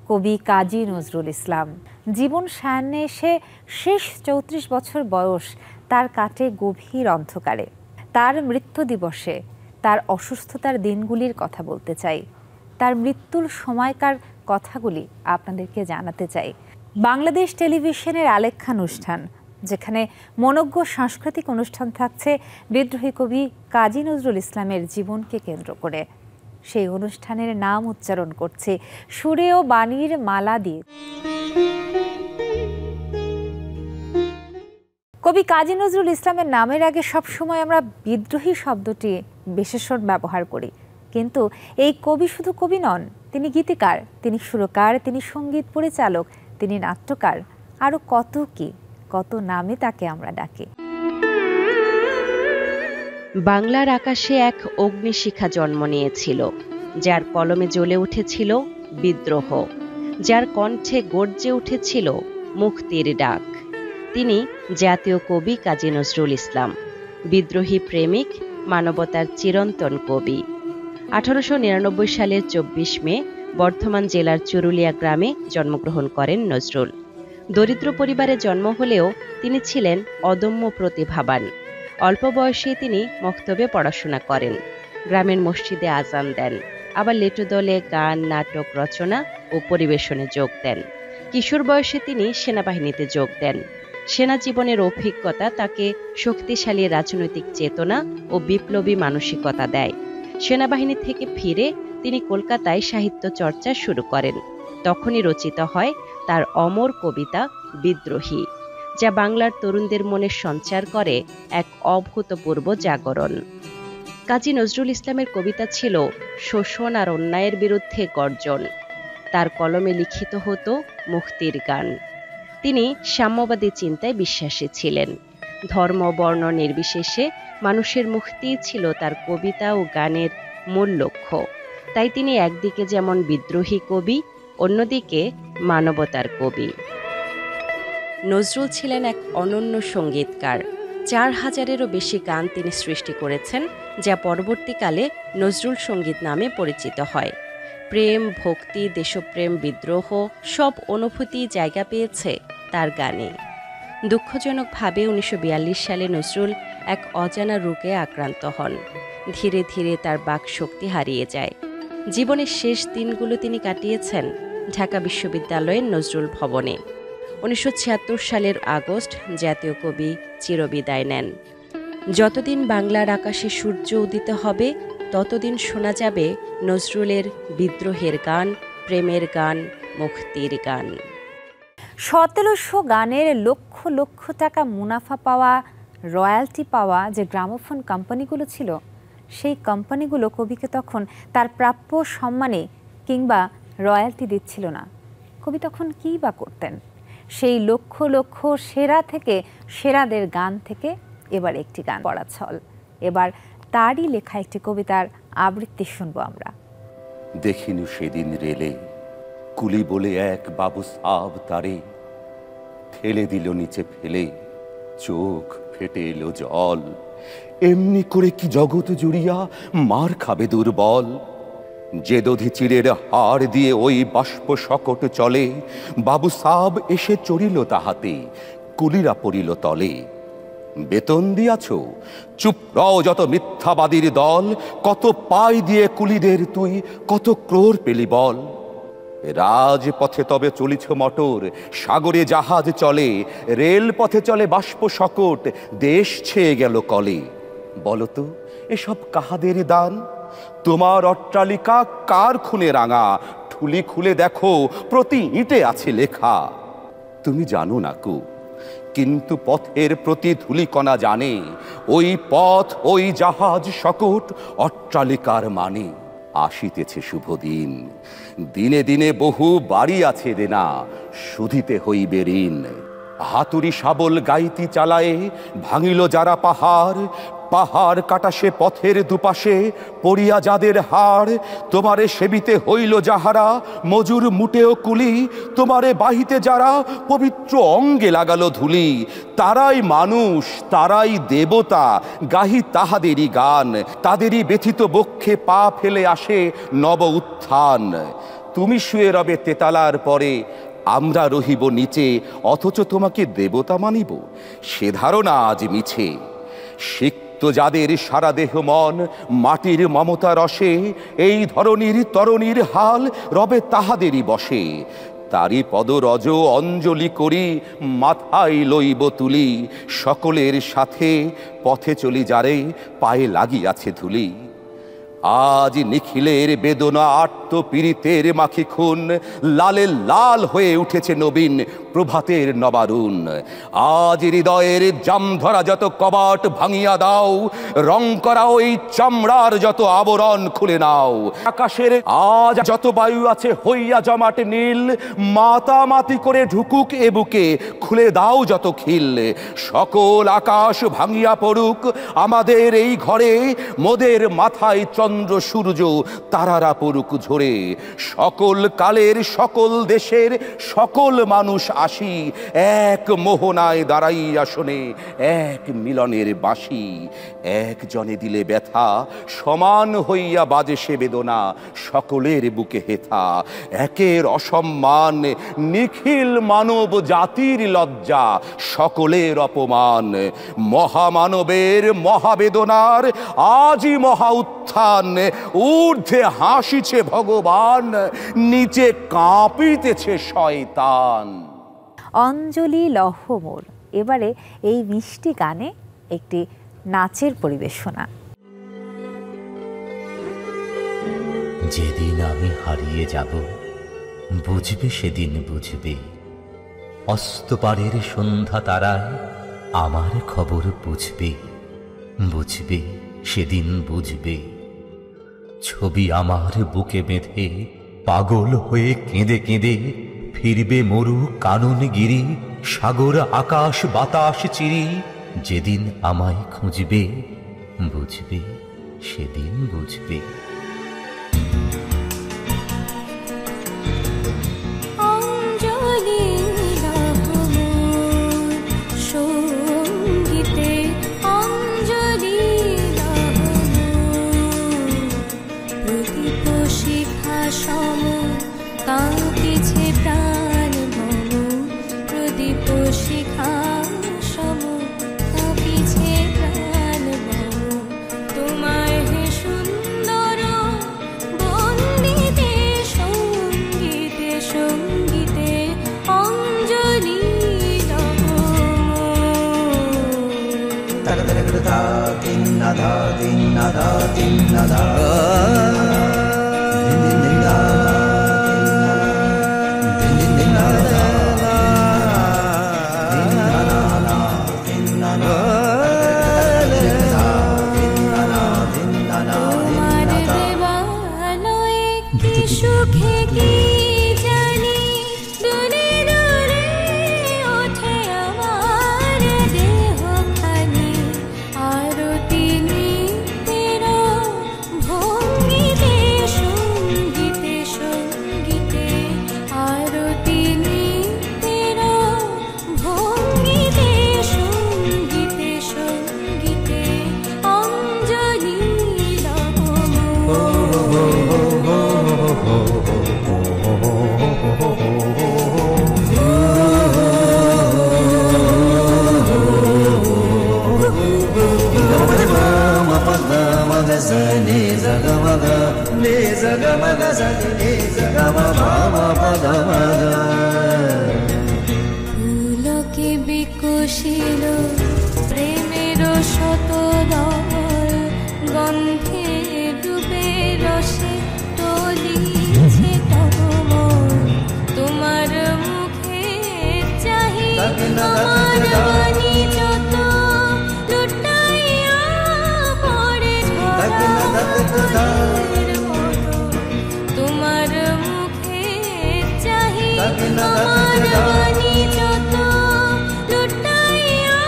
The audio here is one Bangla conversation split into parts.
কবি কাজী নজরুল ইসলাম জীবন সায়ান্নে এসে শেষ ৩৪ বছর বয়স তার কাটে গভীর অন্ধকারে। তার মৃত্যু দিবসে তার অসুস্থতার দিনগুলির কথা বলতে চাই, তার মৃত্যুর সময়কার কথাগুলি আপনাদেরকে জানাতে চাই। বাংলাদেশ টেলিভিশনের আলেখ্যা অনুষ্ঠান, যেখানে মনোজ্ঞ সাংস্কৃতিক অনুষ্ঠান থাকছে বিদ্রোহী কবি কাজী নজরুল ইসলামের জীবনকে কেন্দ্র করে। সেই অনুষ্ঠানের নাম উচ্চারণ করছে সুরে ও বাণীর মালা দিয়ে। কবি কাজী নজরুল ইসলামের নামের আগে সবসময় আমরা বিদ্রোহী শব্দটি বিশেষণ ব্যবহার করি, কিন্তু এই কবি শুধু কবি নন, তিনি গীতিকার, তিনি সুরকার, তিনি সঙ্গীত পরিচালক, তিনি নাট্যকার, আরো কত নামে তাকে আমরা ডাকি। বাংলার আকাশে এক অগ্নিশিখা জন্ম নিয়েছিল, যার কলমে জ্বলে উঠেছিল বিদ্রোহ, যার কণ্ঠে গর্জে উঠেছিল মুক্তির ডাক। তিনি জাতীয় কবি কাজী নজরুল ইসলাম, বিদ্রোহী প্রেমিক, মানবতার চিরন্তন কবি। 1899 সালের 24 মে বর্ধমান জেলার চুরুলিয়া গ্রামে জন্মগ্রহণ করেন নজরুল। দরিদ্র পরিবারে জন্ম হলেও তিনি ছিলেন অদম্য প্রতিভাবান। অল্প বয়সে তিনি মক্তবে পড়াশোনা করেন, গ্রামের মসজিদে আজান দেন, আবার লেটো দলে গান, নাটক রচনা ও পরিবেশনে যোগ দেন। কিশোর বয়সে তিনি সেনাবাহিনীতে যোগ দেন। সেনা জীবনের অভিজ্ঞতা তাকে শক্তিশালী রাজনৈতিক চেতনা ও বিপ্লবী মানসিকতা দেয়। সেনাবাহিনী থেকে ফিরে তিনি কলকাতায় সাহিত্য চর্চা শুরু করেন। তখনই রচিত হয় তার অমর কবিতা বিদ্রোহী, যা বাংলার তরুণদের মনে সঞ্চার করে এক অভূতপূর্ব জাগরণ। কাজী নজরুল ইসলামের কবিতা ছিল শোষণ আর অন্যায়ের বিরুদ্ধে গর্জন। তার কলমে লিখিত হতো মুক্তির গান। তিনি সাম্যবাদী চিন্তায় বিশ্বাসী ছিলেন। ধর্ম বর্ণ নির্বিশেষে মানুষের মুক্তিই ছিল তার কবিতা ও গানের মূল লক্ষ্য। তাই তিনি একদিকে যেমন বিদ্রোহী কবি, অন্যদিকে মানবতার কবি। নজরুল ছিলেন এক অনন্য সঙ্গীতকার। 4000-এরও বেশি গান তিনি সৃষ্টি করেছেন, যা পরবর্তীকালে নজরুল সঙ্গীত নামে পরিচিত হয়। প্রেম, ভক্তি, দেশপ্রেম, বিদ্রোহ সব অনুভূতি জায়গা পেয়েছে তার গানে। দুঃখজনকভাবে 1942 সালে নজরুল এক অজানা রোগে আক্রান্ত হন। ধীরে ধীরে তার বাকশক্তি হারিয়ে যায়। জীবনের শেষ দিনগুলো তিনি কাটিয়েছেন ঢাকা বিশ্ববিদ্যালয়ের নজরুল ভবনে। 1976 সালের আগস্ট জাতীয় কবি চিরবিদায় নেন। যতদিন বাংলার আকাশে সূর্য উদিত হবে, ততদিন শোনা যাবে নজরুলের বিদ্রোহের গান, প্রেমের গান, মুক্তির গান। 1700 গানের লক্ষ লক্ষ টাকা মুনাফা পাওয়া, রয়্যালটি পাওয়া যে গ্রামোফোন কোম্পানিগুলো ছিল, সেই কোম্পানিগুলো কবিকে তখন তার প্রাপ্য সম্মানে কিংবা রয়্যালটি দিচ্ছিল না। কবি তখন কী বা করতেন? সেই লক্ষ লক্ষ সেরা থেকে সেরাদের গান থেকে এবার একটি গান পড়া ছল। এবার তারই লেখা একটি কবিতার আবৃত্তি শুনবো আমরা। দেখিনু সেদিন রেলে কুলি বলে এক বাবু সাব তারে ঠেলে দিল নিচে ফেলে, চোখ ফেটে এলো জল। এমনি করে কি জগৎ জুড়িয়া মার খাবে দুর্বল। যে দধি চিড়ের হাড় দিয়ে ওই বাষ্প সকট চলে, বাবু সাব এসে চড়িল তাহাতে, কুলিরা পড়িল তলে। বেতন দিয়াছ? চুপ রও যত মিথ্যাবাদীর দল, কত পাই দিয়ে কুলিদের তুই, কত ক্রোর পেলি বল। রাজপথে তবে চলিছ মটর, সাগরে জাহাজ চলে, রেল পথে চলে বাষ্প সকট, দেশ ছেয়ে গেল কলে। বলতো এসব কাহাদের দান? তোমার অট্টালিকা কার খুনে রাঙা? ঠুলি খুলে দেখো, প্রতি ইটে আছে লেখা। তুমি জানো না কো, কিন্তু পথের প্রতি ধূলিকণা জানে, ওই পথ, ওই জাহাজ সকট, অট্টালিকার মানে। আসিতেছে শুভ দিন, দিনে দিনে বহু বাড়ি আছে দেনা, শুধিতে হইবে ঋণ। হাতুড়ি শাবল গাইতি চালায়ে ভাঙিল যারা পাহাড়, পাহাড় কাটা সে পথের দুপাশে পড়িয়া যাদের হাড়। তোমারে সেবিতে হইল যাহারা, মজুর মুটেও কুলি, তোমারে বাহিতে যারা পবিত্র অঙ্গে লাগালো ধুলি। তারাই মানুষ, তারাই দেবতা, গাহি তাহাদেরই গান। তাদেরই ব্যথিত বক্ষে পা ফেলে আসে নব উত্থান। তুমি শুয়ে রবে তেতালার পরে, আমরা রহিব নিচে, অথচ তোমাকে দেবতা মানিব, সে ধারণা আজ মিছে। সিক্ত যাদের সারা দেহ মন মাটির মমতা রসে, এই ধরনীর তরণীর হাল রবে তাহাদেরই বসে। তারি পদরজ অঞ্জলি করি, মাথায় লইব তুলি, সকলের সাথে পথে চলি যারে, পায়ে লাগিয়াছে ধুলি। আজ নিখিলের বেদনা আর্ত পীড়িতের মাখি খুন, লালে লাল হয়ে উঠেছে নবীন প্রভাতের নবারুণ। আজ হৃদয়ের জাম ধরা যত কবাট ভাঙিয়া দাও, রং করা ওই চামড়ার যত আবরণ খুলে নাও। আকাশের আজ যত বায়ু আছে হইয়া জমাট নীল, মাতামাতি করে ঢুকুক এ বুকে, খুলে দাও যত খিল। সকল আকাশ ভাঙিয়া পড়ুক আমাদের এই ঘরে, মোদের মাথায় চন্দ্র সূর্য তারারা পড়ুক ঝরে। সকল কালের সকল দেশের সকল মানুষ আসি, এক মোহনায় দাঁড়াইয়া শোনে এক মিলনের বাঁশি। একজনে দিলে ব্যথা সমান হইয়া বাজে সে বেদনা, সকলের বুকে হেথা। একের অসম্মান নিখিল মানব জাতির লজ্জা, সকলের অপমান। মহামানবের মহাবেদনার আজই মহা উত্থান, ঊর্ধ্বে হাসিছে ভগবান, নিচে কাঁপিতেছে শয়তান। অঞ্জলি লহমোর এবারে এই মিষ্টি গানে একটি নাচের পরিবেশনা। যেদিন আমি হারিয়ে যাব, বুঝবে সেদিন বুঝবে, অস্তপারের সন্ধ্যা তারায় আমার খবর বুঝবে, বুঝবে সেদিন বুঝবে। ছবি আমার বুকে বেঁধে পাগল হয়ে কেঁদে কেঁদে ফিরবে মরু কাননগিরি, সাগর আকাশ বাতাস চিরি। যেদিন আমায় খুঁজবে, বুঝবে সেদিন বুঝবে। কাঁপিছে প্রাণ মম, প্রদীপ শিখা সম কাঁপিছে প্রাণ মম। তোমায় হে সুন্দর বন্দিতে সঙ্গীতে সঙ্গীতে অঞ্জলি সুখে কি জানি দূরে দূরে ওঠে আমার দেহখানি, আরতি নৃত্যের ভঙ্গিতে সঙ্গীতে সঙ্গীতে, আরতি নৃত্যের ভঙ্গিতে সঙ্গীতে সঙ্গীতে অঞ্জলি ফুলকে বিকশিল প্রেমের শত দল, গন্ধে ডুবে রসে তলিছে তরমল। তোমার মুখে চাহি আমার বাণী যত লুটাইয়া পড়ে ঝড়ের মতো। তোমার মুখে চাহি আমার বাণী যত লুটাইয়া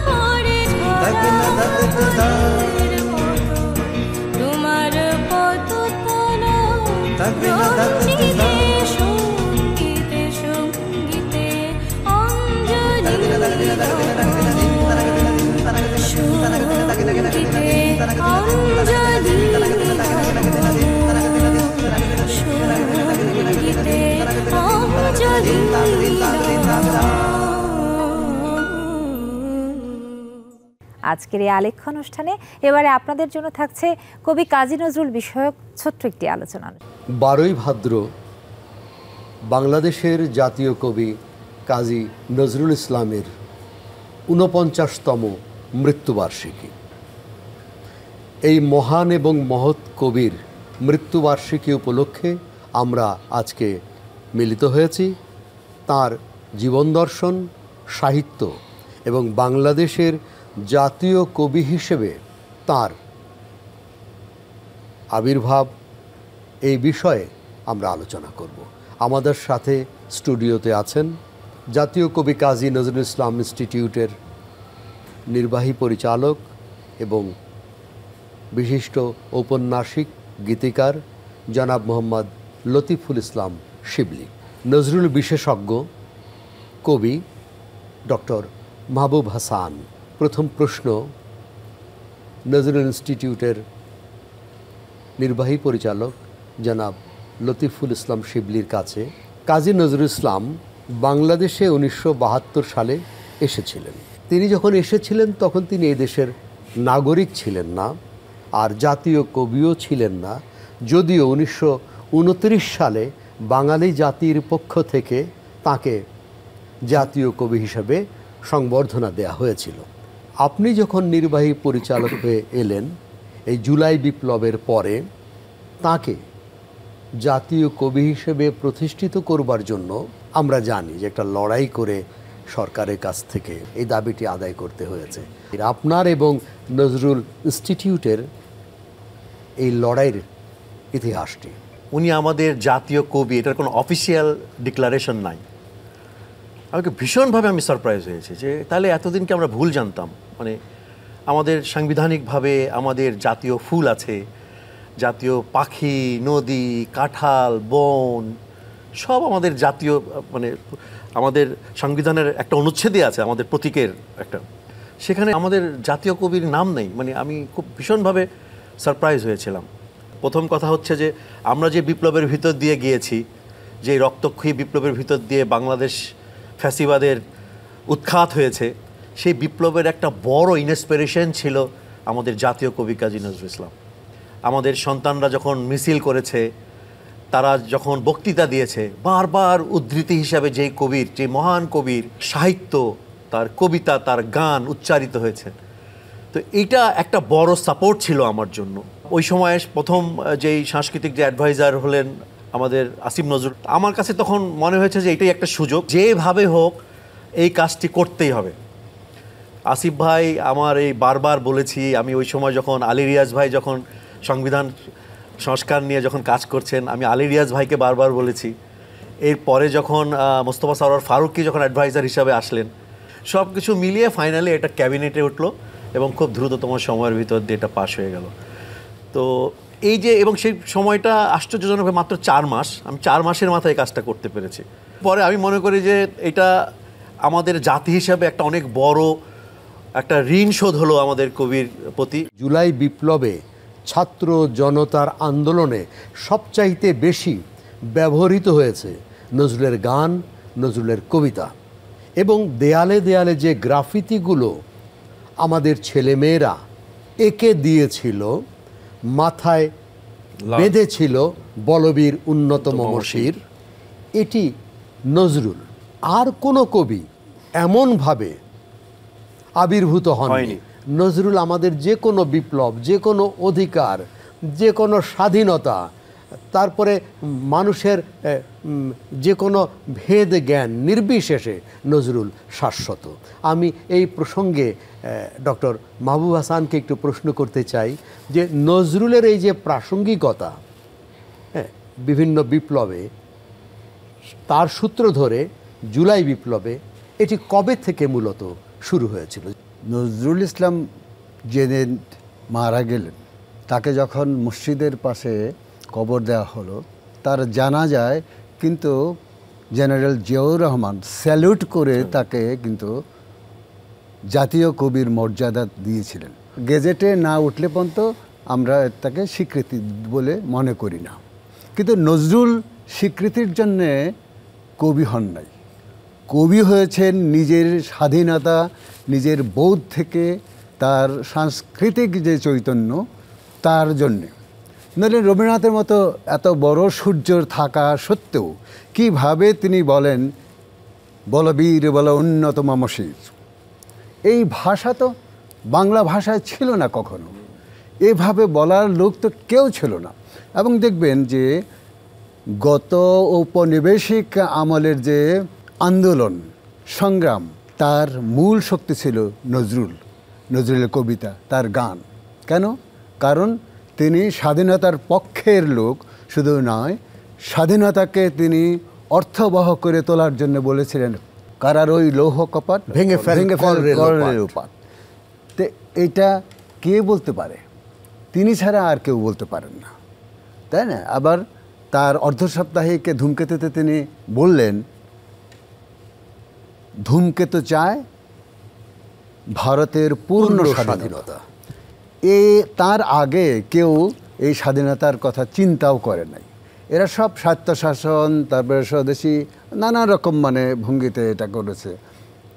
পড়ে ঝড়ের মতো। তোমার পদতল রঞ্জিতে সঙ্গীতে সঙ্গীতে অঞ্জলি সঙ্গীতে অঞ্জলি আজকের এই আলেখ্য অনুষ্ঠানে এবারে আপনাদের জন্য থাকছে কবি কাজী নজরুল বিষয়ক ছোট্ট একটি আলোচনা। 12ই ভাদ্র বাংলাদেশের জাতীয় কবি কাজী নজরুল ইসলামের 49তম মৃত্যুবার্ষিকী। এই মহান এবং মহৎ কবির মৃত্যুবার্ষিকী উপলক্ষে আমরা আজকে মিলিত হয়েছি। তার জীবন দর্শন, সাহিত্য এবং বাংলাদেশের জাতীয় কবি হিসেবে তার আবির্ভাব এই বিষয়ে আমরা আলোচনা করব। আমাদের সাথে স্টুডিওতে আছেন জাতীয় কবি কাজী নজরুল ইসলাম ইনস্টিটিউটের নির্বাহী পরিচালক এবং বিশিষ্ট ঔপন্যাসিক গীতিকার জনাব মোহাম্মদ লতিফুল ইসলাম শিবলি, নজরুল বিশেষজ্ঞ কবি ডক্টর মাহবুব হাসান। প্রথম প্রশ্ন নজরুল ইনস্টিটিউটের নির্বাহী পরিচালক জনাব লতিফুল ইসলাম শিবলির কাছে। কাজী নজরুল ইসলাম বাংলাদেশে 1972 সালে এসেছিলেন। তিনি যখন এসেছিলেন তখন তিনি এই দেশের নাগরিক ছিলেন না, আর জাতীয় কবিও ছিলেন না, যদিও 1929 সালে বাঙালি জাতির পক্ষ থেকে তাকে জাতীয় কবি হিসেবে সংবর্ধনা দেয়া হয়েছিল। আপনি যখন নির্বাহী পরিচালক হয়ে এলেন এই জুলাই বিপ্লবের পরে, তাকে জাতীয় কবি হিসেবে প্রতিষ্ঠিত করবার জন্য আমরা জানি যে একটা লড়াই করে সরকারের কাছ থেকে এই দাবিটি আদায় করতে হয়েছে। আপনার এবং নজরুল ইনস্টিটিউটের এই লড়াইয়ের ইতিহাসটি। উনি আমাদের জাতীয় কবি, এটার কোনো অফিসিয়াল ডিক্লারেশন নাই। আমাকে ভীষণভাবে আমি সারপ্রাইজ হয়েছে যে তাহলে এতদিন কি আমরা ভুল জানতাম। মানে আমাদের সাংবিধানিকভাবে আমাদের জাতীয় ফুল আছে, জাতীয় পাখি, নদী, কাঁঠাল, বন, সব আমাদের জাতীয়, মানে আমাদের সংবিধানের একটা অনুচ্ছেদে আছে আমাদের প্রতীকের একটা, সেখানে আমাদের জাতীয় কবির নাম নেই। মানে আমি খুব ভীষণভাবে সারপ্রাইজ হয়েছিলাম। প্রথম কথা হচ্ছে যে আমরা যে বিপ্লবের ভিতর দিয়ে গিয়েছি, যে রক্তক্ষয়ী বিপ্লবের ভিতর দিয়ে বাংলাদেশ ফ্যাসিবাদের উৎখাত হয়েছে, সেই বিপ্লবের একটা বড় ইন্সপিরেশন ছিল আমাদের জাতীয় কবি কাজী নজরুল ইসলাম। আমাদের সন্তানরা যখন মিছিল করেছে, তারা যখন বক্তৃতা দিয়েছে, বারবার উদ্ধৃতি হিসাবে যেই কবির, যে মহান কবির সাহিত্য, তার কবিতা, তার গান উচ্চারিত হয়েছে। তো এইটা একটা বড় সাপোর্ট ছিল আমার জন্য। ওই সময়ে প্রথম যেই সাংস্কৃতিক যে অ্যাডভাইজার হলেন আমাদের আসিফ নজরুল, আমার কাছে তখন মনে হয়েছে যে এটাই একটা সুযোগ, যেভাবে হোক এই কাজটি করতেই হবে। আসিফ ভাই আমার এই বারবার বলেছি, আমি ওই সময় যখন আলী রিয়াজ ভাই যখন সংবিধান সংস্কার নিয়ে যখন কাজ করছেন, আমি আলী রিয়াজ ভাইকে বারবার বলেছি। এরপরে যখন মোস্তফা সরোয়ার ফারুকী যখন অ্যাডভাইজার হিসাবে আসলেন, সব কিছু মিলিয়ে ফাইনালি এটা ক্যাবিনেটে উঠলো এবং খুব দ্রুততম সময়ের ভিতর দিয়ে এটা পাশ হয়ে গেল। তো এই যে, এবং সেই সময়টা আশ্চর্যজনকভাবে মাত্র 4 মাস, আমি 4 মাসের মাথায় কাজটা করতে পেরেছি। পরে আমি মনে করি যে এটা আমাদের জাতি হিসাবে একটা অনেক বড় একটা ঋণ শোধ হলো আমাদের কবির প্রতি। জুলাই বিপ্লবে ছাত্র জনতার আন্দোলনে সবচাইতে বেশি ব্যবহৃত হয়েছে নজরুলের গান, নজরুলের কবিতা, এবং দেয়ালে দেয়ালে যে গ্রাফিতিগুলো আমাদের ছেলেমেয়েরা এঁকে দিয়েছিল, মাথায় বেঁধেছিল বলবীর উন্নতম মশির, এটি নজরুল। আর কোনো কবি এমনভাবে আবির্ভূত হয়নি। নজরুল আমাদের যে কোনো বিপ্লব, যে কোনো অধিকার, যে কোনো স্বাধীনতা, তারপরে মানুষের যে কোনো ভেদ জ্ঞান নির্বিশেষে নজরুল শাশ্বত। আমি এই প্রসঙ্গে ডক্টর মাহবুব হাসানকে একটু প্রশ্ন করতে চাই যে নজরুলের এই যে প্রাসঙ্গিকতা বিভিন্ন বিপ্লবে, তার সূত্র ধরে জুলাই বিপ্লবে, এটি কবে থেকে মূলত শুরু হয়েছিল? নজরুল ইসলাম যেদিন মারা গেলেন, তাকে যখন মসজিদের পাশে কবর দেওয়া হলো, তার জানাজায় কিন্তু জেনারেল জিয়াউর রহমান স্যালুট করে তাকে কিন্তু জাতীয় কবির মর্যাদা দিয়েছিলেন। গেজেটে না উঠলে পর্যন্ত আমরা তাকে স্বীকৃতি বলে মনে করি না। কিন্তু নজরুল স্বীকৃতির জন্যে কবি হন নাই। কবি হয়েছেন নিজের স্বাধীনতা, নিজের বোধ থেকে, তার সাংস্কৃতিক যে চৈতন্য তার জন্যে। নইলে রবীন্দ্রনাথের মতো এত বড় সূর্য থাকা সত্ত্বেও কিভাবে তিনি বলেন বলবীর বল উন্নত মমশির, এই ভাষা তো বাংলা ভাষায় ছিল না কখনো, এভাবে বলার লোক তো কেউ ছিল না। এবং দেখবেন যে গত ঔপনিবেশিক আমলের যে আন্দোলন সংগ্রাম, তার মূল শক্তি ছিল নজরুলের কবিতা, তার গান। কেন? কারণ তিনি স্বাধীনতার পক্ষের লোক শুধু নয়, স্বাধীনতাকে তিনি অর্থবহ করে তোলার জন্য বলেছিলেন কারার ওই লৌহ কপাট ভেঙে ফেল করের উপাট। তো এটা কে বলতে পারে? তিনি ছাড়া আর কেউ বলতে পারেন না, তাই না? আবার তার অর্ধসাপ্তাহিক ধূমকেতুতে তিনি বললেন, ধূমকেতু চায় ভারতের পূর্ণ স্বাধীনতা। তার আগে কেউ এই স্বাধীনতার কথা চিন্তাও করে নাই। এরা সব স্বায়ত্তশাসন, তারপরে স্বদেশী নানা রকম ভঙ্গিতে এটা করেছে।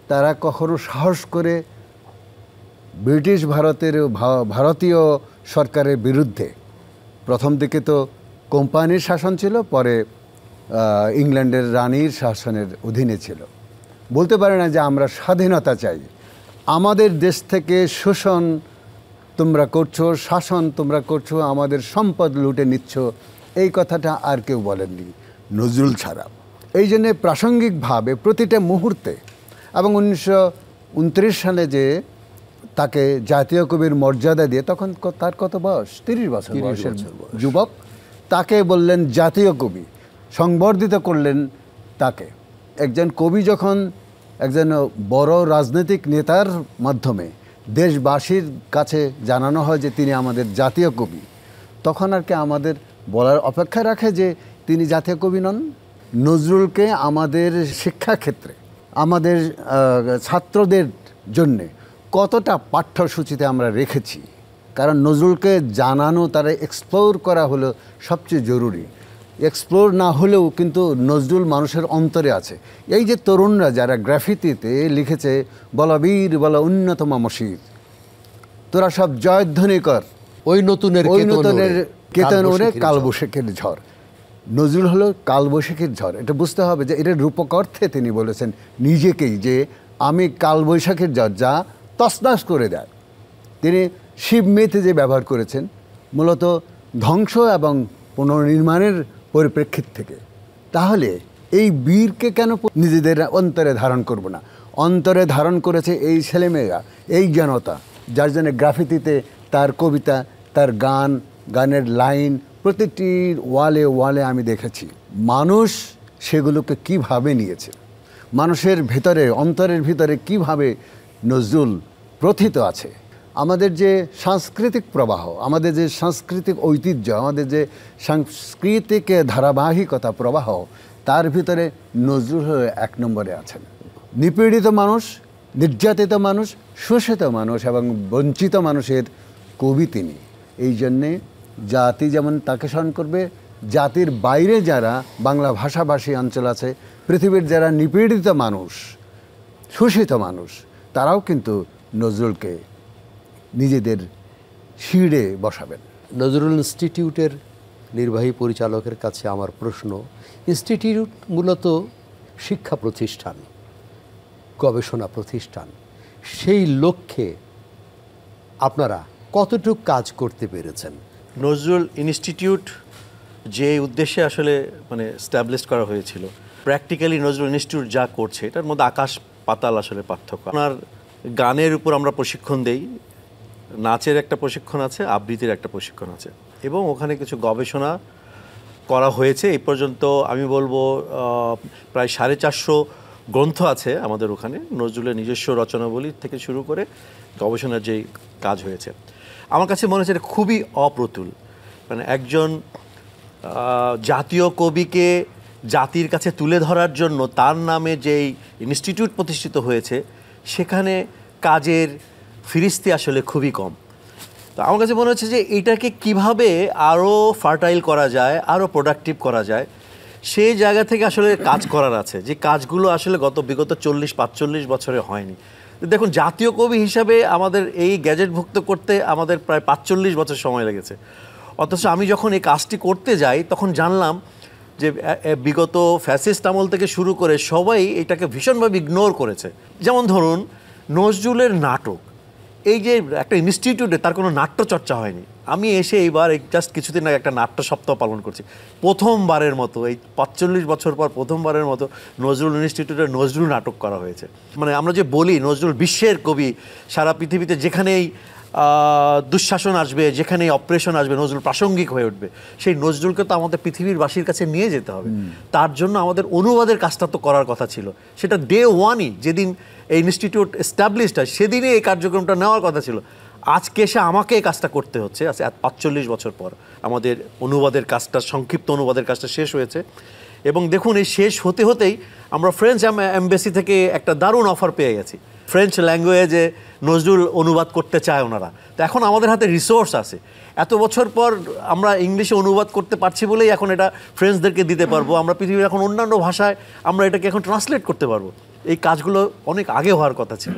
তারা কখনো সাহস করে ব্রিটিশ ভারতীয় সরকারের বিরুদ্ধে, প্রথম দিকে তো কোম্পানির শাসন ছিল, পরে ইংল্যান্ডের রানীর শাসনের অধীনে ছিল, বলতে পারে না যে আমরা স্বাধীনতা চাই, আমাদের দেশ থেকে শোষণ তোমরা করছো, শাসন তোমরা করছো, আমাদের সম্পদ লুটে নিচ্ছ, এই কথাটা আর কেউ বলেননি নজরুল ছাড়া। এই জন্যে প্রাসঙ্গিকভাবে প্রতিটা মুহূর্তে, এবং 1929 সালে যে তাকে জাতীয় কবির মর্যাদা দিয়ে, তখন তার কত বয়স? 30 বছর বয়সের যুবক, তাকে বললেন জাতীয় কবি, সংবর্ধিত করলেন তাকে। একজন কবি যখন একজন বড় রাজনৈতিক নেতার মাধ্যমে দেশবাসীর কাছে জানানো হয় যে তিনি আমাদের জাতীয় কবি, তখন আর কি আমাদের বলার অপেক্ষা রাখে যে তিনি জাতীয় কবি নন? নজরুলকে আমাদের শিক্ষাক্ষেত্রে, আমাদের ছাত্রদের জন্যে কতটা পাঠ্যসূচিতে আমরা রেখেছি, কারণ নজরুলকে জানানো, তারা এক্সপ্লোর করা হলো সবচেয়ে জরুরি। এক্সপ্লোর না হলেও কিন্তু নজরুল মানুষের অন্তরে আছে। এই যে তরুণরা যারা গ্রাফিতিতে লিখেছে বলবীর বল উন্নত মমশির, তোরা সব জয়ধ্বনি কর, ওই নতুনের কেতন ওরে কালবৈশাখীর ঝড়। নজরুল হলো কালবৈশাখীর ঝড়। এটা বুঝতে হবে যে এটা রূপক অর্থে তিনি বলেছেন নিজেকেই যে আমি কালবৈশাখীর ঝড়, যা তছনছ করে দেয়। তিনি শিবমেতে যে ব্যবহার করেছেন মূলত ধ্বংস এবং পুনর্নির্মাণের পরিপ্রেক্ষিত থেকে। তাহলে এই বীরকে কেন নিজেদের অন্তরে ধারণ করব না? অন্তরে ধারণ করেছে এই ছেলেমেয়েরা, এই জনতা, যার জন্য গ্রাফিতিতে তার কবিতা, তার গানের লাইন প্রতিটি ওয়ালে ওয়ালে আমি দেখেছি। মানুষ সেগুলোকে কিভাবে নিয়েছে, মানুষের ভেতরে, অন্তরের ভিতরে কিভাবে নজরুল প্রথিত আছে। আমাদের যে সাংস্কৃতিক প্রবাহ, আমাদের যে সাংস্কৃতিক ঐতিহ্য, আমাদের যে সাংস্কৃতিক ধারাবাহিকতা প্রবাহ, তার ভিতরে নজরুল এক নম্বরে আছেন। নিপীড়িত মানুষ, নির্যাতিত মানুষ, শোষিত মানুষ এবং বঞ্চিত মানুষের কবি তিনি। এই জন্যে জাতি যেমন তাকে স্মরণ করবে, জাতির বাইরে যারা বাংলা ভাষাভাষী অঞ্চল আছে, পৃথিবীর যারা নিপীড়িত মানুষ, শোষিত মানুষ, তারাও কিন্তু নজরুলকে নিজেদের শিড়ে বসাবেন। নজরুল ইনস্টিটিউটের নির্বাহী পরিচালকের কাছে আমার প্রশ্ন, ইনস্টিটিউট মূলত শিক্ষা প্রতিষ্ঠান, গবেষণা প্রতিষ্ঠান, সেই লক্ষ্যে আপনারা কতটুকু কাজ করতে পেরেছেন? নজরুল ইনস্টিটিউট যে উদ্দেশ্যে আসলে স্ট্যাবলিশ করা হয়েছিল, প্র্যাকটিক্যালি নজরুল ইনস্টিটিউট যা করছে এটার মধ্যে আকাশ পাতাল আসলে পার্থক্য। আপনার গানের উপর আমরা প্রশিক্ষণ দেই, নাচের একটা প্রশিক্ষণ আছে, আবৃত্তির একটা প্রশিক্ষণ আছে, এবং ওখানে কিছু গবেষণা করা হয়েছে। এই পর্যন্ত আমি বলবো প্রায় 450 গ্রন্থ আছে আমাদের ওখানে, নজরুলের নিজস্ব রচনাবলী থেকে শুরু করে গবেষণার যেই কাজ হয়েছে। আমার কাছে মনে হচ্ছে এটা খুবই অপ্রতুল। একজন জাতীয় কবিকে জাতির কাছে তুলে ধরার জন্য তার নামে যেই ইনস্টিটিউট প্রতিষ্ঠিত হয়েছে, সেখানে কাজের ফিরিস্তি আসলে খুবই কম। তো আমার কাছে মনে হচ্ছে যে এটাকে কিভাবে আরও ফার্টাইল করা যায়, আরও প্রোডাক্টিভ করা যায়, সেই জায়গা থেকে আসলে কাজ করার আছে, যে কাজগুলো আসলে বিগত 40-45 বছরে হয়নি। দেখুন, জাতীয় কবি হিসাবে আমাদের এই গ্যাজেটভুক্ত করতে আমাদের প্রায় 45 বছর সময় লেগেছে। অথচ আমি যখন এই কাজটি করতে যাই তখন জানলাম যে বিগত ফ্যাসিস্ট আমল থেকে শুরু করে সবাই এটাকে ভীষণভাবে ইগনোর করেছে। যেমন ধরুন নজরুলের নাটক, এই যে একটা ইনস্টিটিউটে তার কোনো নাট্যচর্চা হয়নি। আমি এসে এইবার জাস্ট কিছুদিন আগে একটা নাট্য সপ্তাহ পালন করছি, প্রথমবারের মতো এই 45 বছর পর প্রথমবারের মতো নজরুল ইনস্টিটিউটে নজরুল নাটক করা হয়েছে। মানে আমরা যে বলি নজরুল বিশ্বের কবি, সারা পৃথিবীতে যেখানেই দুঃশাসন আসবে, যেখানেই অপারেশন আসবে, নজরুল প্রাসঙ্গিক হয়ে উঠবে। সেই নজরুলকে তো আমাদের পৃথিবীর বাসীর কাছে নিয়ে যেতে হবে। তার জন্য আমাদের অনুবাদের কাজটা তো করার কথা ছিল। সেটা ডে ওয়ানই, যেদিন এই ইনস্টিটিউট এস্টাবলিশড হয় সেদিনই এই কার্যক্রমটা নেওয়ার কথা ছিল। আজকে এসে আমাকে এই কাজটা করতে হচ্ছে। 45 বছর পর আমাদের অনুবাদের কাজটা, সংক্ষিপ্ত অনুবাদের কাজটা শেষ হয়েছে। এবং দেখুন, এই শেষ হতে হতেই আমরা ফ্রেঞ্চ এমবেসি থেকে একটা দারুণ অফার পেয়ে গেছি। ফ্রেঞ্চ ল্যাঙ্গুয়েজে নজরুল অনুবাদ করতে চায় ওনারা। তো এখন আমাদের হাতে রিসোর্স আছে। এত বছর পর আমরা ইংলিশে অনুবাদ করতে পারছি বলেই এখন এটা ফ্রেঞ্চদেরকে দিতে পারবো। আমরা পৃথিবীর এখন অন্যান্য ভাষায় আমরা এটাকে এখন ট্রান্সলেট করতে পারবো। এই কাজগুলো অনেক আগে হওয়ার কথা ছিল।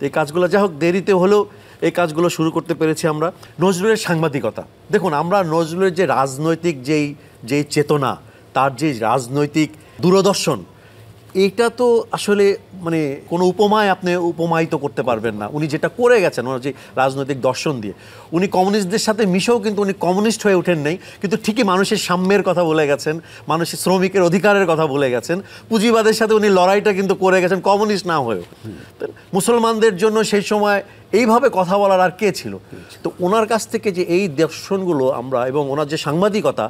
এই কাজগুলো যা হোক দেরিতে হলেও এই কাজগুলো শুরু করতে পেরেছি আমরা। নজরুলের সাংবাদিকতা, দেখুন, আমরা নজরুলের যে রাজনৈতিক যেই চেতনা, তার যে রাজনৈতিক দূরদর্শন, এইটা তো আসলে মানে কোনো উপমায় আপনি উপমায়িত করতে পারবেন না। উনি যেটা করে গেছেন ওনার যে রাজনৈতিক দর্শন দিয়ে, উনি কমিউনিস্টদের সাথে মিশেও কিন্তু উনি কমিউনিস্ট হয়ে ওঠেন নাই, কিন্তু ঠিকই মানুষের সাম্যের কথা বলে গেছেন, মানুষের শ্রমিকের অধিকারের কথা বলে গেছেন। পুঁজিবাদের সাথে উনি লড়াইটা কিন্তু করে গেছেন কমিউনিস্ট না হয়েও। মুসলমানদের জন্য সেই সময় এইভাবে কথা বলার আর কে ছিল? তো ওনার কাছ থেকে যে এই দর্শনগুলো আমরা, এবং ওনার যে সাংবাদিকতা,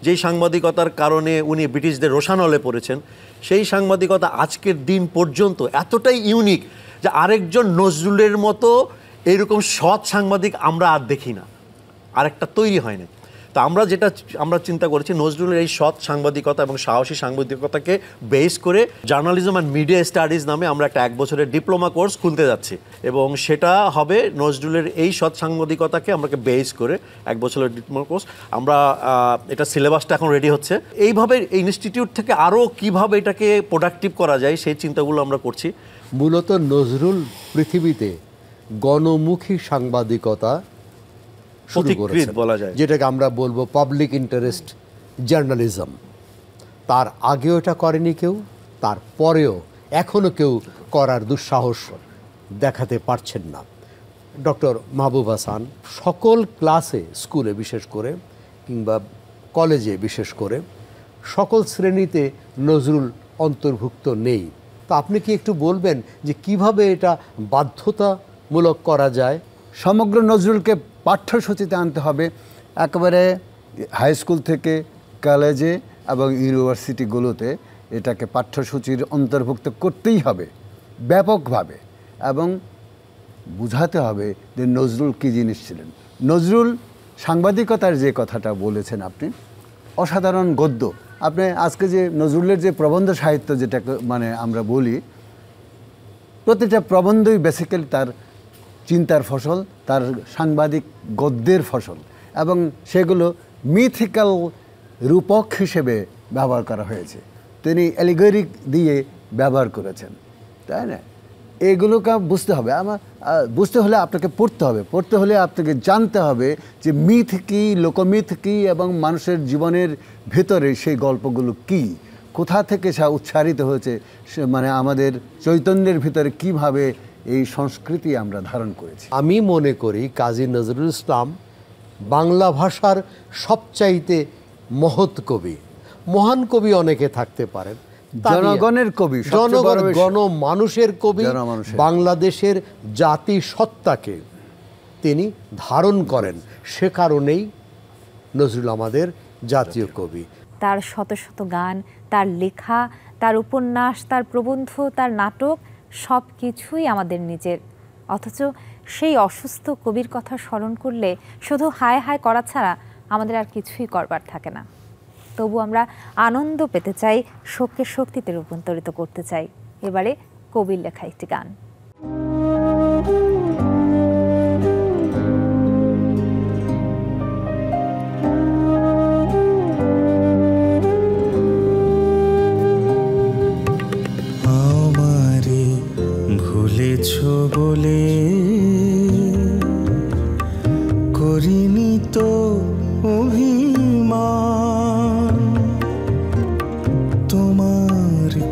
যেই সাংবাদিকতার কারণে উনি ব্রিটিশদের রোষানলে পড়েছেন, সেই সাংবাদিকতা আজকের দিন পর্যন্ত এতটাই ইউনিক যে আরেকজন নজরুলের মতো এরকম সৎ সাংবাদিক আমরা আর দেখি না, আরেকটা তৈরি হয় না। তো আমরা চিন্তা করেছি নজরুলের এই সৎ সাংবাদিকতা এবং সাহসী সাংবাদিকতাকে বেস করে জার্নালিজম অ্যান্ড মিডিয়া স্টাডিজ নামে আমরা একটা 1 বছরের ডিপ্লোমা কোর্স খুলতে যাচ্ছি। এবং সেটা হবে নজরুলের এই সৎ সাংবাদিকতাকে আমরা বেস করে 1 বছরের ডিপ্লোমা কোর্স। আমরা এটা সিলেবাসটা এখন রেডি হচ্ছে। এইভাবে এই ইনস্টিটিউট থেকে আরও কীভাবে এটাকে প্রোডাক্টিভ করা যায় সেই চিন্তাগুলো আমরা করছি। মূলত নজরুল পৃথিবীতে গণমুখী সাংবাদিকতা শুরু করেছেন, বলা যায়, যেটাকে আমরা বলবো পাবলিক ইন্টারেস্ট জার্নালিজম। তার আগেও এটা করেনি কেউ, তারপরেও এখনও কেউ করার দুঃসাহস দেখাতে পারছেন না। ডক্টর মাহবুব হাসান, সকল ক্লাসে, স্কুলে বিশেষ করে কিংবা কলেজে বিশেষ করে, সকল শ্রেণীতে নজরুল অন্তর্ভুক্ত নেই। তা আপনি কি একটু বলবেন যে কিভাবে এটা বাধ্যতামূলক করা যায়? সমগ্র নজরুলকে পাঠ্যসূচিতে আনতে হবে, একেবারে হাই স্কুল থেকে কলেজে এবং ইউনিভার্সিটিগুলোতে এটাকে পাঠ্যসূচির অন্তর্ভুক্ত করতেই হবে ব্যাপকভাবে, এবং বুঝাতে হবে যে নজরুল কী জিনিস ছিলেন। নজরুল সাংবাদিকতার যে কথাটা বলেছেন আপনি, অসাধারণ গদ্য। আপনি আজকে যে নজরুলের যে প্রবন্ধ সাহিত্য যেটাকে মানে আমরা বলি, প্রতিটা প্রবন্ধই বেসিক্যালি তার চিন্তার ফসল, তার সাংবাদিক গদ্যের ফসল, এবং সেগুলো মিথিক্যাল রূপক হিসেবে ব্যবহার করা হয়েছে। তিনি অ্যালিগরিক দিয়ে ব্যবহার করেছেন, তাই না? এগুলোকে বুঝতে হবে। বুঝতে হলে আপনাকে পড়তে হলে আপনাকে জানতে হবে যে মিথ কী, লোকমিথ কী, এবং মানুষের জীবনের ভেতরে সেই গল্পগুলো কী, কোথা থেকে সে উচ্চারিত হয়েছে, মানে আমাদের চৈতন্যের ভিতরে কিভাবে এই সংস্কৃতি আমরা ধারণ করেছি। আমি মনে করি কাজী নজরুল ইসলাম বাংলা ভাষার সবচাইতে মহৎ কবি। মহান কবি অনেকে থাকতে পারেন, জনগণের কবি, গণমানুষের কবি, বাংলাদেশের জাতি সত্তাকে তিনি ধারণ করেন। সে কারণেই নজরুল আমাদের জাতীয় কবি। তার শত শত গান, তার লেখা, তার উপন্যাস, তার প্রবন্ধ, তার নাটক, সব কিছুই আমাদের নিজের। অথচ সেই অসুস্থ কবির কথা স্মরণ করলে শুধু হায় হায় করা ছাড়া আমাদের আর কিছুই করবার থাকে না। তবু আমরা আনন্দ পেতে চাই, শোককে শক্তিতে রূপান্তরিত করতে চাই। এবারে কবির লেখা একটি গান।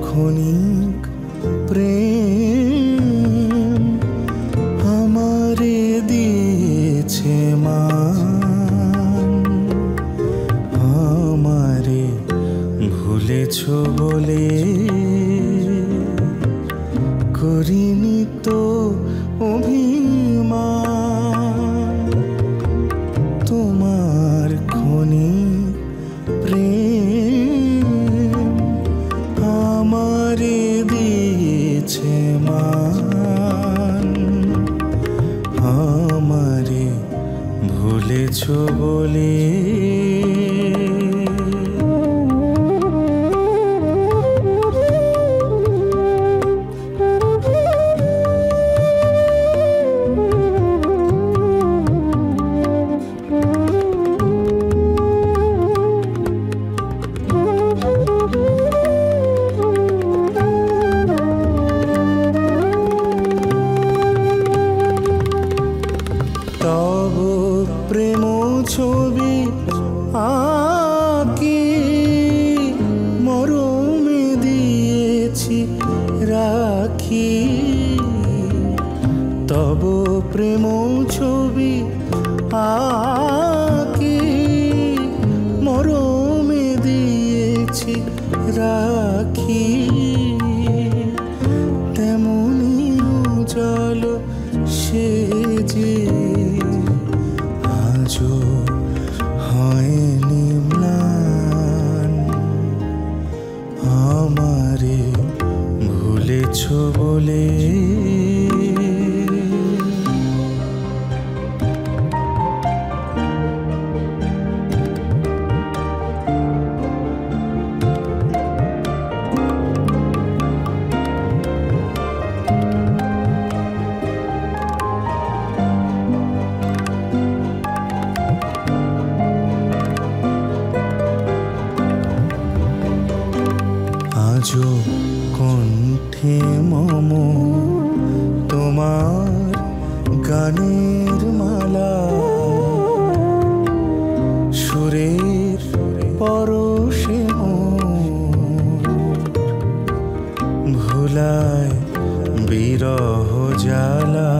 ক্ষণিক প্রেম আমারে দিয়েছে মান, আমারে ভুলেছ বলে করিনি তো অভিমান। তোমার ক্ষণিক প্রেম আমারে দিয়েছে মান, আমারে ভুলেছ বলে প্রেম ছবি আঁকি মরমে দিয়েছি রাখি, তেমনি উজাল সে যে আজও হয়নি ম্লান, আমারে ভুলেছ বলে আজো কণ্ঠে মম তোমার গানের মালা, সুরের পরশে ভোলায় বিরহ জ্বালা।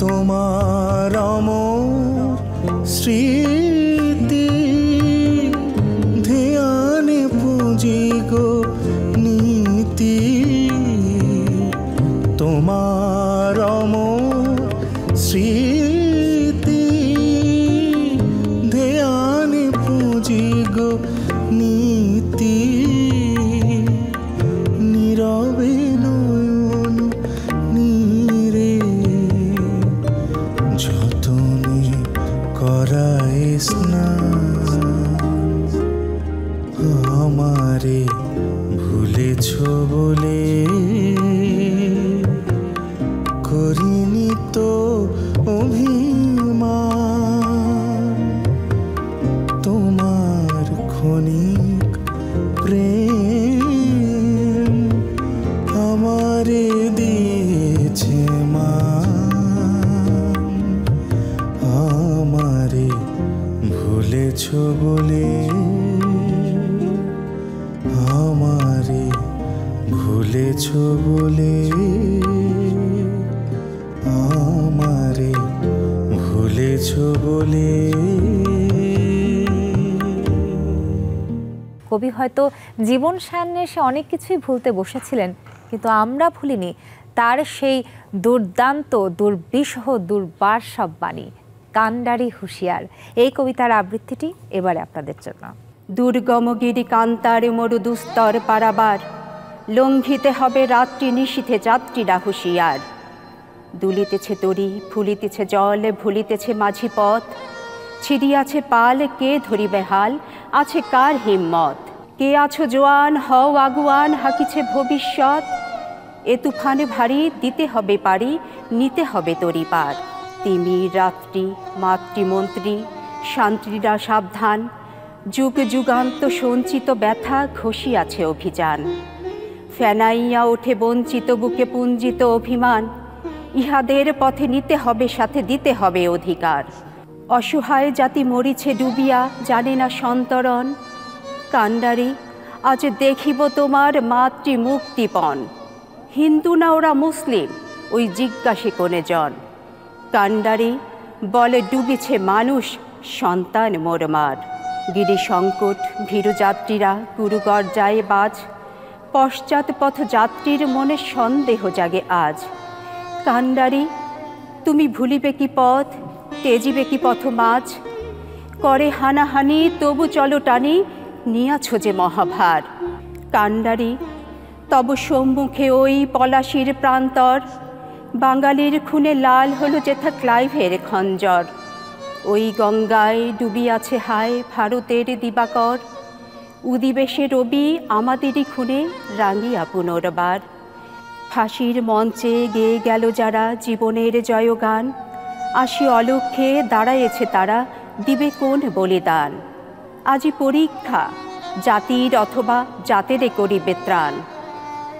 তোমার অমর স্মৃতি ধ্যানে পুঁজি গো নীতি, তোমার অমর স্মৃতি ধ্যানে পুঁজি গো নীতি, নীরবে নয়ন নীরে যতনে করায় স্নান, আমারে ভুলেছ বলে করিনি তো অভিমান। তোমার ক্ষণিক প্রেম আমারে দিয়েছে মান, আমারে ভুলেছ বলে, আমারে ভুলেছ বলে, আমারে ভুলেছ বলে। কবি হয়তো জীবন সামনে এসে অনেক কিছুই ভুলতে বসেছিলেন, কিন্তু আমরা ভুলিনি তার সেই দুর্দান্ত দুর্বিষহ দুর্বার সব বাণী। কান্ডারি হুঁশিয়ার এই কবিতার আবৃত্তিটি এবারে আপনাদের জন্য। দুর্গম গিরি কান্তারে মরু দুস্তর পারাবার, লঙ্ঘিতে হবে রাত্রি নিশীথে যাত্রীরা হুঁশিয়ার। দুলিতেছে তরি, ফুলিতেছে জল, ভুলিতেছে মাঝি পথ, ছিড়িয়াছে পাল, কে ধরিবে হাল, আছে কার হিম্মত। কে আছো জোয়ান, হও আগুয়ান, হাকিছে ভবিষ্যৎ। এ তুফানে ভারী, দিতে হবে পারি, নিতে হবে তরি পার। তিমির রাত্রি, মাতৃমন্ত্রী, শান্তিরা সাবধান, যুগ যুগান্ত সঞ্চিত ব্যথা ঘষিয়াছে অভিযান। ফেনাইয়া ওঠে বঞ্চিত বুকে পুঞ্জিত অভিমান, ইহাদের পথে নিতে হবে, সাথে দিতে হবে অধিকার। অসহায় জাতি মরিছে ডুবিয়া, জানে না সন্তরণ। কান্ডারি, আজ দেখিব তোমার মাতৃ মুক্তিপণ। হিন্দু না ওরা মুসলিম, ওই জিজ্ঞাসে কোনে জন। কান্ডারি বলে ডুবিছে মানুষ, সন্তান মোরমার। গিরি সংকট ভীরু যাত্রীরা গুরুগড় যায় বাজ। পশ্চাৎ পথ যাত্রীর মনে সন্দেহ জাগে আজ। কান্ডারি, তুমি ভুলিবে কি পথ, তেজিবে কি পথ মাঝ। করে হানাহানি তবু চলো টানি, নিয়াছ যে মহাভার। কান্ডারি, তব সম্মুখে ওই পলাশির প্রান্তর। বাঙালির খুনে লাল হলো যেথা ক্লাইভের খঞ্জর। ওই গঙ্গায় ডুবিয়াছে হায় ভারতের দিবাকর। উদিবেশে রবি আমাদেরই খুনে রাঙিয়া পুনর্বার। ফাঁসির মঞ্চে গেয়ে গেল যারা জীবনের জয়গান। আসি অলক্ষ্যে দাঁড়ায়েছে তারা, দিবে কোন বলিদান। আজি পরীক্ষা জাতির অথবা জাতেরে করিবে ত্রাণ।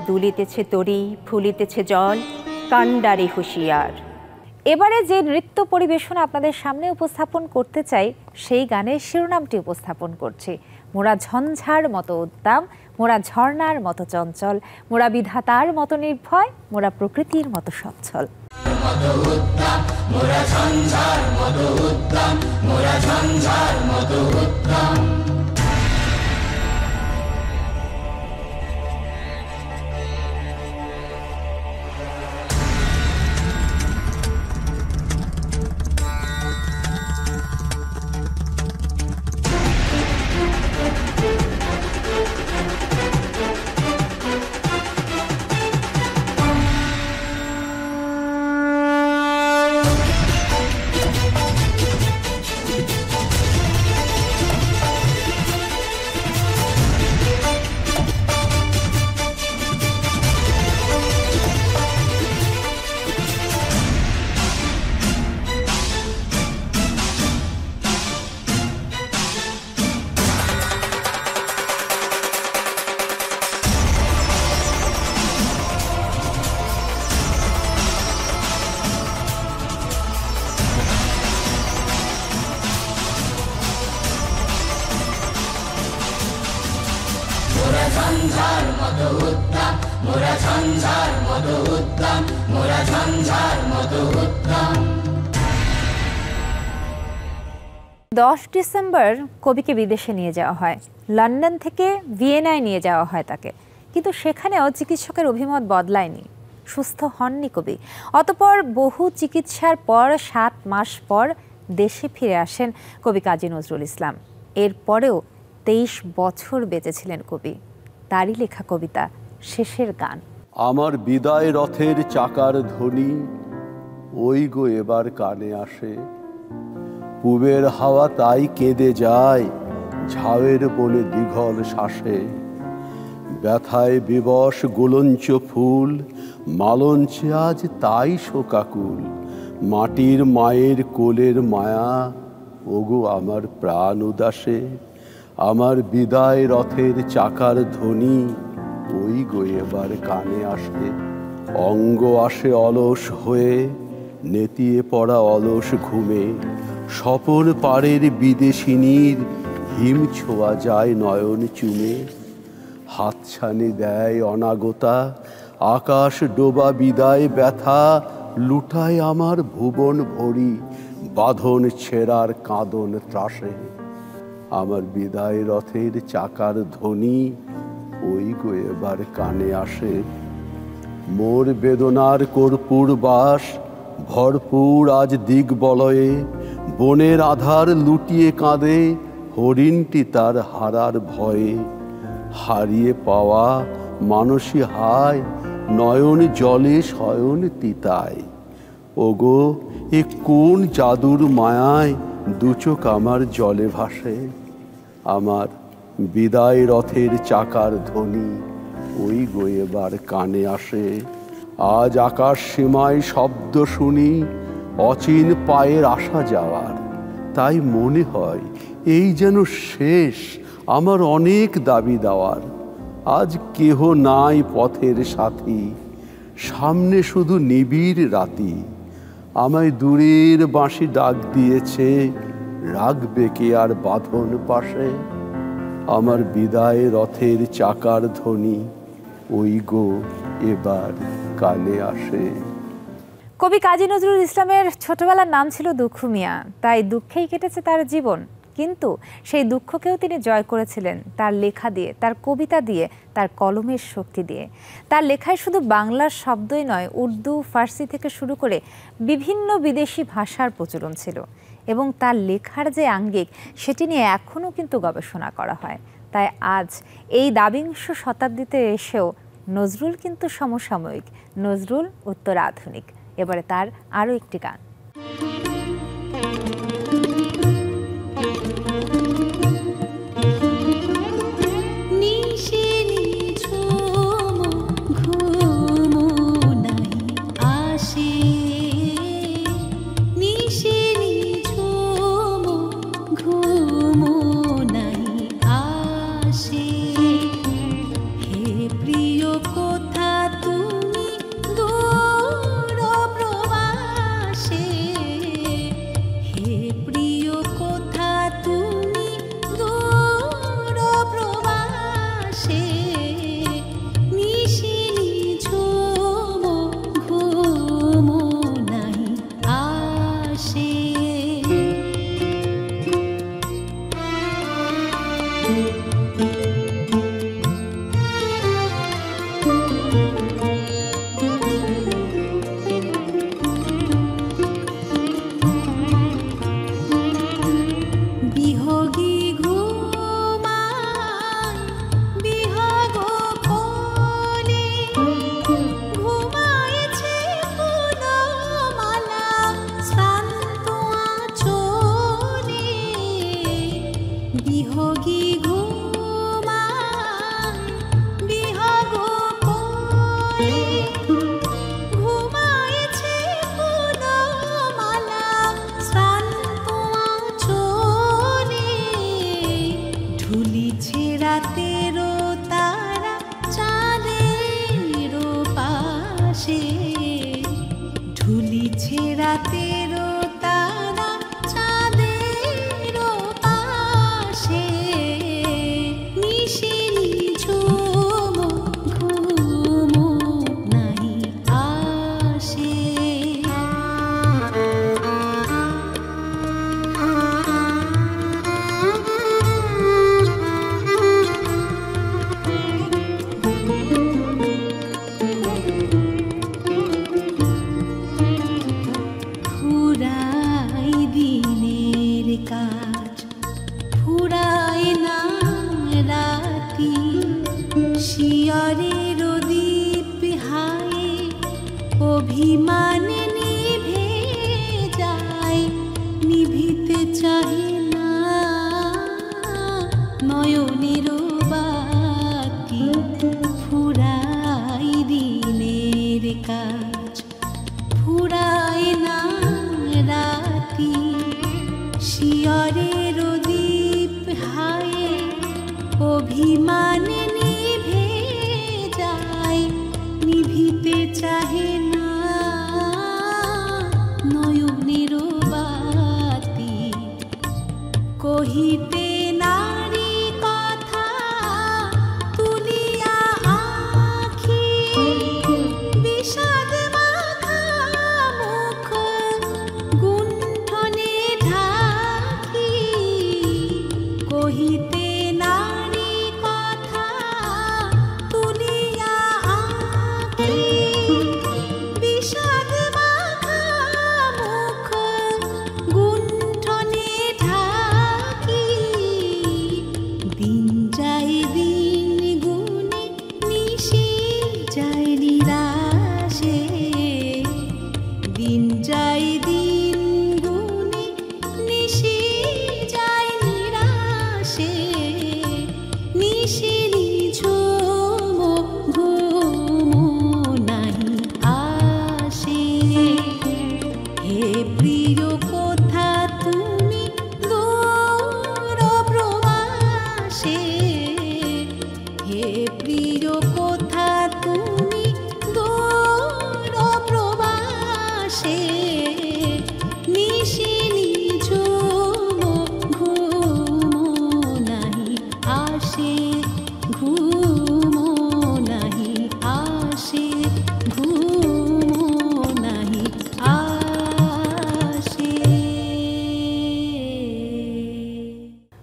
দুলিতেছে তরি, ফুলিতেছে জল, কান্ডারি হুঁশিয়ার। এবারে যে নৃত্য পরিবেশনা আপনাদের সামনে উপস্থাপন করতে চাই, সেই গানের শিরোনামটি উপস্থাপন করছি। মোরা ঝঞ্ঝার মতো উদ্দাম, মোরা ঝর্ণার মতো চঞ্চল, মোরা বিধাতার মতো নির্ভয়, মোরা প্রকৃতির মতো সচ্ছল। মোরা ঝঞ্ঝার মতো উদ্দাম, মোরা ঝঞ্ঝার মতো উদ্দাম। 10 ডিসেম্বর কবিকে বিদেশে নিয়ে যাওয়া হয়, লন্ডন থেকে ভিয়েনায় নিয়ে যাওয়া হয় তাকে। কিন্তু সেখানেও চিকিৎসকের অভিমত বদলায়নি, সুস্থ হননি কবি। অতঃপর বহু চিকিৎসার পর 7 মাস পর দেশে ফিরে আসেন কবি কাজী নজরুল ইসলাম। এরপরেও 23 বছর বেঁচেছিলেন কবি। তারই লেখা কবিতা শেষের গান। আমার বিদায় রথের চাকার ধ্বনি ওই গো এবার কানে আসে, পূবের হাওয়া তাই কেঁদে যায় ঝাউয়ের বনে দীঘল শ্বাসে। ব্যথায় বিবশ গুলঞ্চ ফুল মালঞ্চে আজ তাই শোকাকুল। মাটির মায়ের কোলের মায়া ওগো আমার প্রাণ উদাসে। আমার বিদায় রথের চাকার ধ্বনি ওই গো এবার কানে আসে। অঙ্গ আসে অলস হয়ে নেতিয়ে পড়া অলস ঘুমে। স্বপন পাড়ের বিদেশিনীর হিম ছোঁয়া যায় নয়ন চুমে। হাতছানি দেয় অনাগতা আকাশ ডোবা বিদায় ব্যথা। লুটায় আমার ভুবন ভরি বাঁধন ছেঁড়ার কাঁদন ত্রাসে। আমার বিদায় রথের চাকার ধ্বনি ওই গো এবার কানে আসে। মোর বেদনার কর্পূর বাস ভরপুর আজ দিগবলয়ে। বনের আধার লুটিয়ে কাঁদে হরিণটি তার হারার ভয়ে। হারিয়ে পাওয়া মানসী হায় নয়ন জলে শয়ন তিতায়। ওগো এ কোন জাদুর মায়ায় দুচোখ আমার জলে ভাসে। আমার বিদায় রথের চাকার ধ্বনি ওই গো এবার কানে আসে। আজ আকাশ সীমায় শব্দ শুনি অচিন পায়ের আসা যাওয়ার। তাই মনে হয় এই যেন শেষ আমার অনেক দাবি দেওয়ার। আজ কেহ নাই পথের সাথী সামনে শুধু নিবিড় রাতি, আমায় দূরের বাঁশি ডাক দিয়েছে, রাখবে কে আর বাঁধন পাশে, আমার বিদায় রথের চাকার ধ্বনি, ওই গো এবার কানে আসে। কবি কাজী নজরুল ইসলামের ছোটবেলার নাম ছিল দুঃখু মিয়া, তাই দুঃখেই কেটেছে তার জীবন। কিন্তু সেই দুঃখকেও তিনি জয় করেছিলেন তার লেখা দিয়ে, তার কবিতা দিয়ে, তার কলমের শক্তি দিয়ে। তার লেখায় শুধু বাংলার শব্দই নয়, উর্দু, ফার্সি থেকে শুরু করে বিভিন্ন বিদেশি ভাষার প্রচলন ছিল। এবং তার লেখার যে আঙ্গিক, সেটি নিয়ে এখনও কিন্তু গবেষণা করা হয়। তাই আজ এই দ্বাবিংশ শতাব্দীতে এসেও নজরুল কিন্তু সমসাময়িক, নজরুল উত্তরাধুনিক। এবারে তার আরও একটি গান।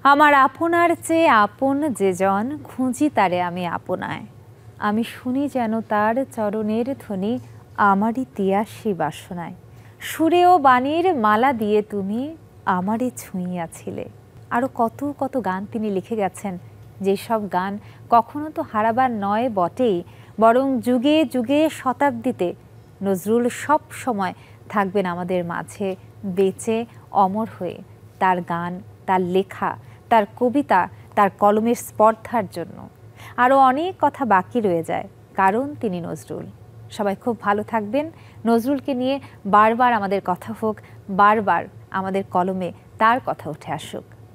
আমার আপনার চেয়ে আপন যে জন, খুঁজি তারে আমি আপনায়। আমি শুনি যেন তার চরণের ধ্বনি, আমারই তিয়াসী বাসনায়। সুরে ও বাণীর মালা দিয়ে তুমি আমারে ছুঁইয়াছিলে। আরও কত কত গান তিনি লিখে গেছেন, যেসব গান কখনো তো হারাবার নয় বটেই, বরং যুগে যুগে শতাব্দীতে নজরুল সব সময় থাকবেন আমাদের মাঝে বেঁচে অমর হয়ে। তার গান, তার লেখা, তার কবিতা, তার কলমের স্পর্ধার জন্য আরও অনেক কথা বাকি রয়ে যায়, কারণ তিনি নজরুল। সবাই খুব ভালো থাকবেন। নজরুলকে নিয়ে বারবার আমাদের কথা হোক, বারবার আমাদের কলমে তার কথা উঠে আসুক।